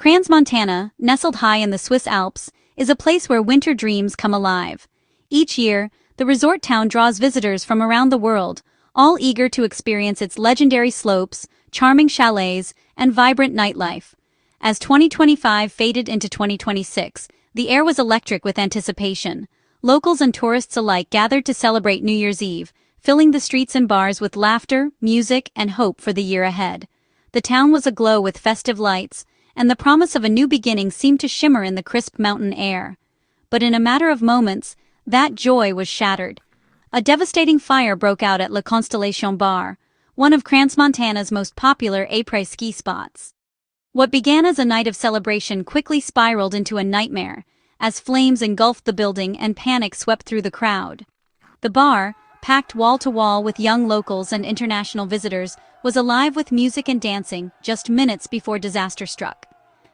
Crans-Montana, nestled high in the Swiss Alps, is a place where winter dreams come alive. Each year, the resort town draws visitors from around the world, all eager to experience its legendary slopes, charming chalets, and vibrant nightlife. As 2025 faded into 2026, the air was electric with anticipation. Locals and tourists alike gathered to celebrate New Year's Eve, filling the streets and bars with laughter, music, and hope for the year ahead. The town was aglow with festive lights, and the promise of a new beginning seemed to shimmer in the crisp mountain air. But in a matter of moments, that joy was shattered. A devastating fire broke out at La Constellation Bar, one of Crans-Montana's most popular après ski spots. What began as a night of celebration quickly spiraled into a nightmare, as flames engulfed the building and panic swept through the crowd. The bar, packed wall-to-wall with young locals and international visitors, was alive with music and dancing just minutes before disaster struck.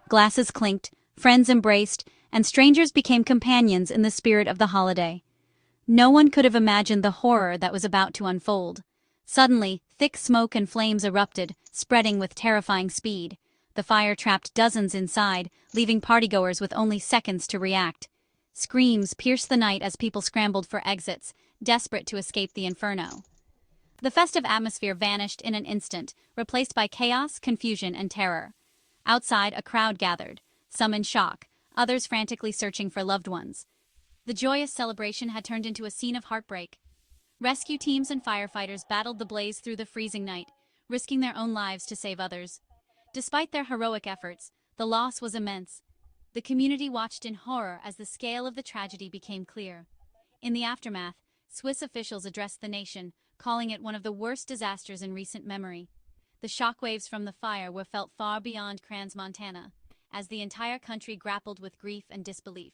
Glasses clinked, friends embraced, and strangers became companions in the spirit of the holiday. No one could have imagined the horror that was about to unfold. Suddenly, thick smoke and flames erupted, spreading with terrifying speed. The fire trapped dozens inside, leaving partygoers with only seconds to react. Screams pierced the night as people scrambled for exits, desperate to escape the inferno. The festive atmosphere vanished in an instant, replaced by chaos, confusion, and terror. Outside, a crowd gathered, some in shock, others frantically searching for loved ones. The joyous celebration had turned into a scene of heartbreak. Rescue teams and firefighters battled the blaze through the freezing night, risking their own lives to save others. Despite their heroic efforts, the loss was immense. The community watched in horror as the scale of the tragedy became clear. In the aftermath, Swiss officials addressed the nation, calling it one of the worst disasters in recent memory. The shockwaves from the fire were felt far beyond Crans-Montana, as the entire country grappled with grief and disbelief.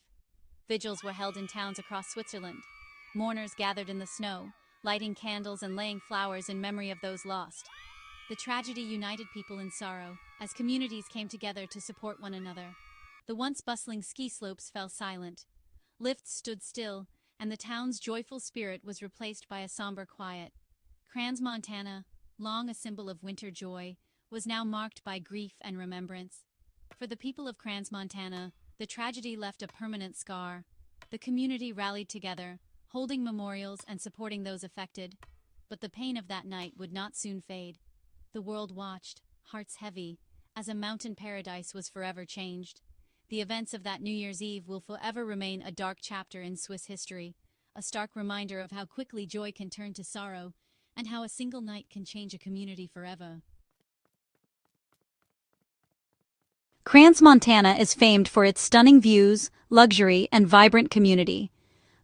Vigils were held in towns across Switzerland. Mourners gathered in the snow, lighting candles and laying flowers in memory of those lost. The tragedy united people in sorrow, as communities came together to support one another. The once bustling ski slopes fell silent. Lifts stood still, and the town's joyful spirit was replaced by a somber quiet. Crans-Montana, long a symbol of winter joy, was now marked by grief and remembrance. For the people of Crans-Montana, the tragedy left a permanent scar. The community rallied together, holding memorials and supporting those affected. But the pain of that night would not soon fade. The world watched, hearts heavy, as a mountain paradise was forever changed. The events of that New Year's Eve will forever remain a dark chapter in Swiss history, a stark reminder of how quickly joy can turn to sorrow, and how a single night can change a community forever. Crans-Montana is famed for its stunning views, luxury, and vibrant community.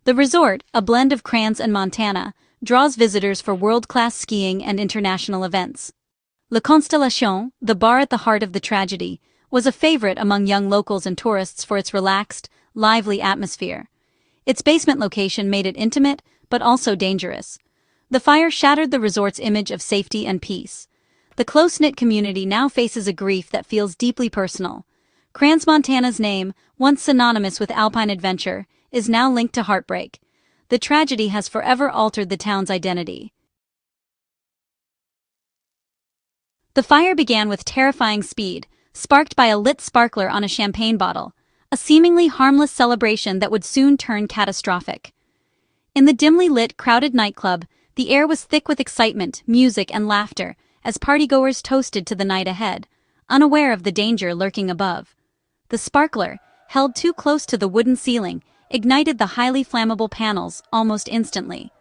The resort, a blend of Crans and Montana, draws visitors for world-class skiing and international events. La Constellation, the bar at the heart of the tragedy, was a favorite among young locals and tourists for its relaxed, lively atmosphere. Its basement location made it intimate, but also dangerous. The fire shattered the resort's image of safety and peace. The close-knit community now faces a grief that feels deeply personal. Crans-Montana's name, once synonymous with Alpine adventure, is now linked to heartbreak. The tragedy has forever altered the town's identity. The fire began with terrifying speed, sparked by a lit sparkler on a champagne bottle, a seemingly harmless celebration that would soon turn catastrophic. In the dimly lit, crowded nightclub, the air was thick with excitement, music, and laughter, as partygoers toasted to the night ahead, unaware of the danger lurking above. The sparkler, held too close to the wooden ceiling, ignited the highly flammable panels almost instantly.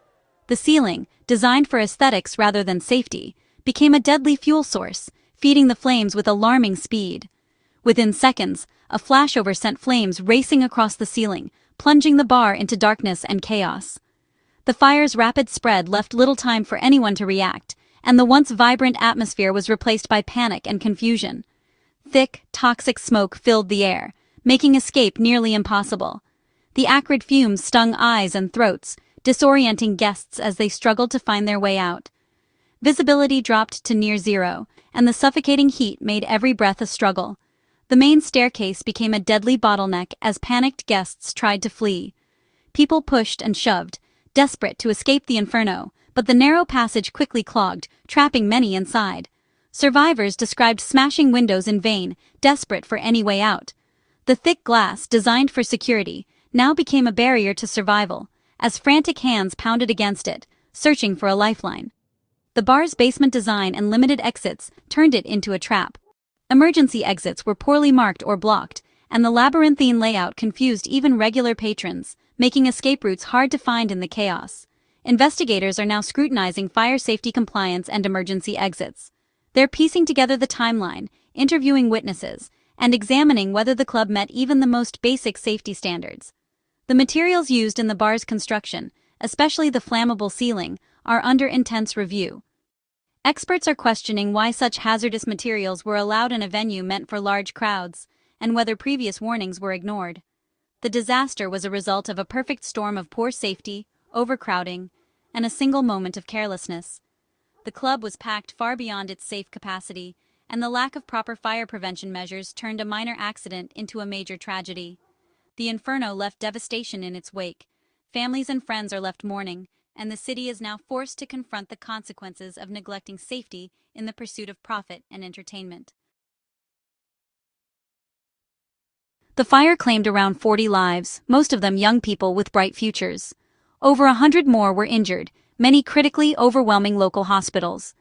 The ceiling, designed for aesthetics rather than safety, became a deadly fuel source, feeding the flames with alarming speed. Within seconds, a flashover sent flames racing across the ceiling, plunging the bar into darkness and chaos. The fire's rapid spread left little time for anyone to react, and the once vibrant atmosphere was replaced by panic and confusion. Thick, toxic smoke filled the air, making escape nearly impossible. The acrid fumes stung eyes and throats, disorienting guests as they struggled to find their way out. Visibility dropped to near zero, and the suffocating heat made every breath a struggle. The main staircase became a deadly bottleneck as panicked guests tried to flee. People pushed and shoved, desperate to escape the inferno, but the narrow passage quickly clogged, trapping many inside. Survivors described smashing windows in vain, desperate for any way out. The thick glass, designed for security, now became a barrier to survival, as frantic hands pounded against it, searching for a lifeline. The bar's basement design and limited exits turned it into a trap. Emergency exits were poorly marked or blocked, and the labyrinthine layout confused even regular patrons, making escape routes hard to find in the chaos. Investigators are now scrutinizing fire safety compliance and emergency exits. They're piecing together the timeline, interviewing witnesses, and examining whether the club met even the most basic safety standards. The materials used in the bar's construction, especially the flammable ceiling, are under intense review. Experts are questioning why such hazardous materials were allowed in a venue meant for large crowds, and whether previous warnings were ignored. The disaster was a result of a perfect storm of poor safety, overcrowding, and a single moment of carelessness. The club was packed far beyond its safe capacity, and the lack of proper fire prevention measures turned a minor accident into a major tragedy. The inferno left devastation in its wake. Families and friends are left mourning, and the city is now forced to confront the consequences of neglecting safety in the pursuit of profit and entertainment. The fire claimed around 40 lives, most of them young people with bright futures. Over 100 more were injured, many critically overwhelming local hospitals.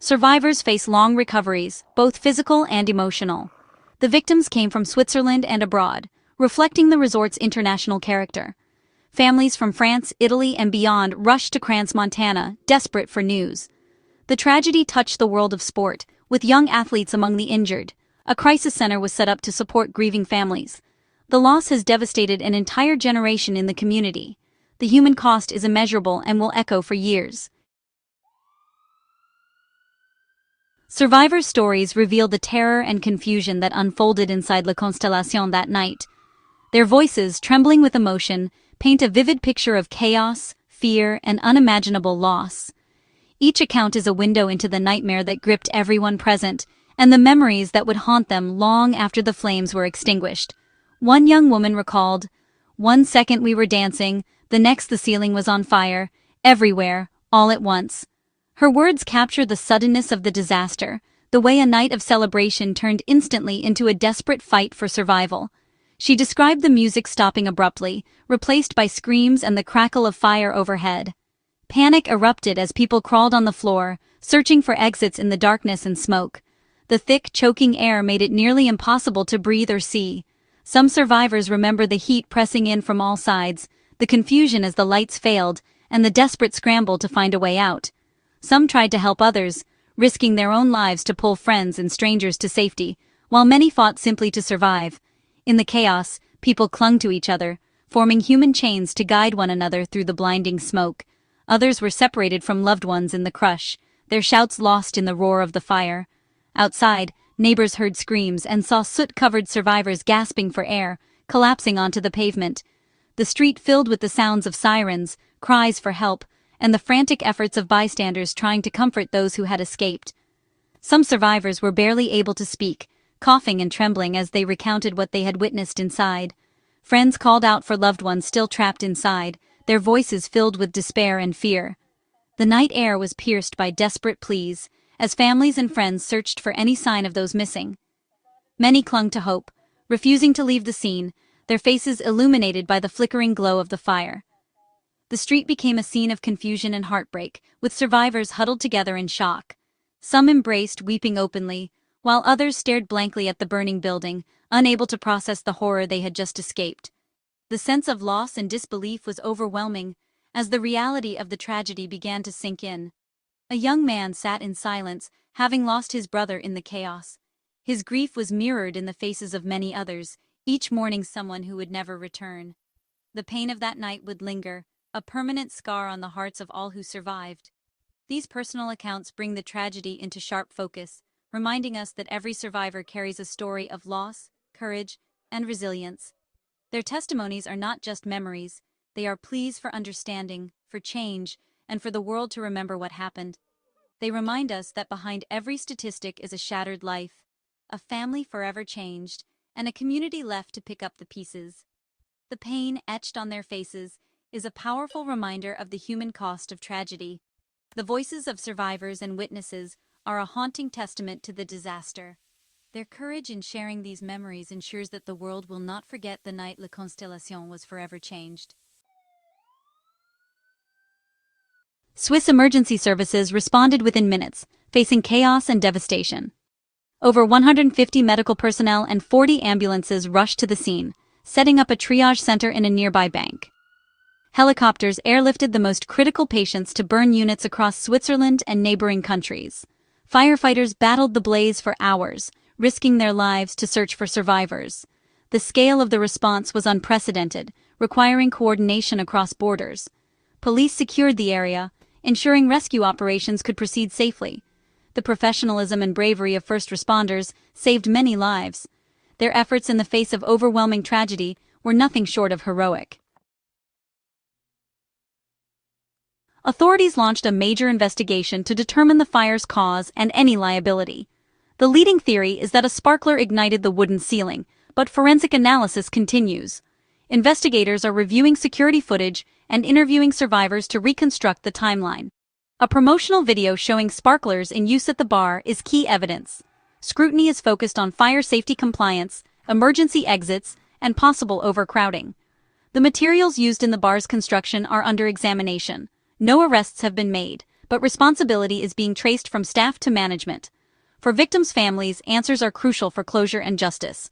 Survivors face long recoveries, both physical and emotional. The victims came from Switzerland and abroad, reflecting the resort's international character. Families from France, Italy, and beyond rushed to Crans, Montana, desperate for news. The tragedy touched the world of sport, with young athletes among the injured. A crisis center was set up to support grieving families. The loss has devastated an entire generation in the community. The human cost is immeasurable and will echo for years. Survivor stories reveal the terror and confusion that unfolded inside La Constellation that night. Their voices, trembling with emotion, paint a vivid picture of chaos, fear, and unimaginable loss. Each account is a window into the nightmare that gripped everyone present, and the memories that would haunt them long after the flames were extinguished. One young woman recalled, "One second we were dancing, the next the ceiling was on fire, everywhere, all at once." Her words capture the suddenness of the disaster, the way a night of celebration turned instantly into a desperate fight for survival. She described the music stopping abruptly, replaced by screams and the crackle of fire overhead. Panic erupted as people crawled on the floor, searching for exits in the darkness and smoke. The thick, choking air made it nearly impossible to breathe or see. Some survivors remember the heat pressing in from all sides, the confusion as the lights failed, and the desperate scramble to find a way out. Some tried to help others, risking their own lives to pull friends and strangers to safety, while many fought simply to survive. In the chaos, people clung to each other, forming human chains to guide one another through the blinding smoke. Others were separated from loved ones in the crush, their shouts lost in the roar of the fire. Outside, neighbors heard screams and saw soot-covered survivors gasping for air, collapsing onto the pavement. The street filled with the sounds of sirens, cries for help, and the frantic efforts of bystanders trying to comfort those who had escaped. Some survivors were barely able to speak, coughing and trembling as they recounted what they had witnessed inside. Friends called out for loved ones still trapped inside, their voices filled with despair and fear. The night air was pierced by desperate pleas, as families and friends searched for any sign of those missing. Many clung to hope, refusing to leave the scene, their faces illuminated by the flickering glow of the fire. The street became a scene of confusion and heartbreak, with survivors huddled together in shock. Some embraced, weeping openly, while others stared blankly at the burning building, unable to process the horror they had just escaped. The sense of loss and disbelief was overwhelming, as the reality of the tragedy began to sink in. A young man sat in silence, having lost his brother in the chaos. His grief was mirrored in the faces of many others, each mourning someone who would never return. The pain of that night would linger, a permanent scar on the hearts of all who survived. These personal accounts bring the tragedy into sharp focus, reminding us that every survivor carries a story of loss, courage, and resilience. Their testimonies are not just memories, they are pleas for understanding, for change, and for the world to remember what happened. They remind us that behind every statistic is a shattered life, a family forever changed, and a community left to pick up the pieces. The pain etched on their faces is a powerful reminder of the human cost of tragedy. The voices of survivors and witnesses are a haunting testament to the disaster. Their courage in sharing these memories ensures that the world will not forget the night La Constellation was forever changed. Swiss emergency services responded within minutes, facing chaos and devastation. Over 150 medical personnel and 40 ambulances rushed to the scene, setting up a triage center in a nearby bank. Helicopters airlifted the most critical patients to burn units across Switzerland and neighboring countries. Firefighters battled the blaze for hours, risking their lives to search for survivors. The scale of the response was unprecedented, requiring coordination across borders. Police secured the area, ensuring rescue operations could proceed safely. The professionalism and bravery of first responders saved many lives. Their efforts in the face of overwhelming tragedy were nothing short of heroic. Authorities launched a major investigation to determine the fire's cause and any liability. The leading theory is that a sparkler ignited the wooden ceiling, but forensic analysis continues. Investigators are reviewing security footage and interviewing survivors to reconstruct the timeline. A promotional video showing sparklers in use at the bar is key evidence. Scrutiny is focused on fire safety compliance, emergency exits, and possible overcrowding. The materials used in the bar's construction are under examination. No arrests have been made, but responsibility is being traced from staff to management. For victims' families, answers are crucial for closure and justice.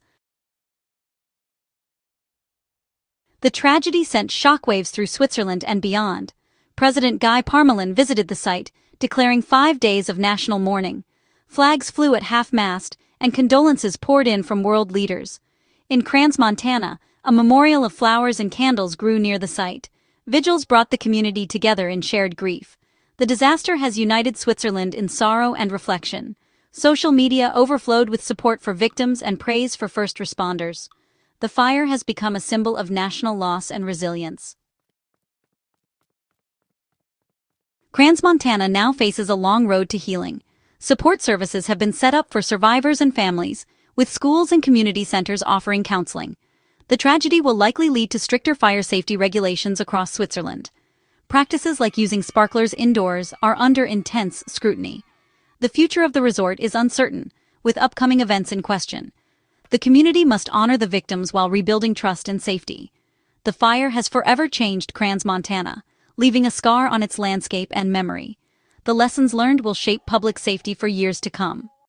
The tragedy sent shockwaves through Switzerland and beyond. President Guy Parmelin visited the site, declaring 5 days of national mourning. Flags flew at half-mast, and condolences poured in from world leaders. In Crans, Montana, a memorial of flowers and candles grew near the site. Vigils brought the community together in shared grief. The disaster has united Switzerland in sorrow and reflection. Social media overflowed with support for victims and praise for first responders. The fire has become a symbol of national loss and resilience. Crans, Montana now faces a long road to healing. Support services have been set up for survivors and families, with schools and community centers offering counseling. The tragedy will likely lead to stricter fire safety regulations across Switzerland. Practices like using sparklers indoors are under intense scrutiny. The future of the resort is uncertain, with upcoming events in question. The community must honor the victims while rebuilding trust and safety. The fire has forever changed Crans, Montana, leaving a scar on its landscape and memory. The lessons learned will shape public safety for years to come.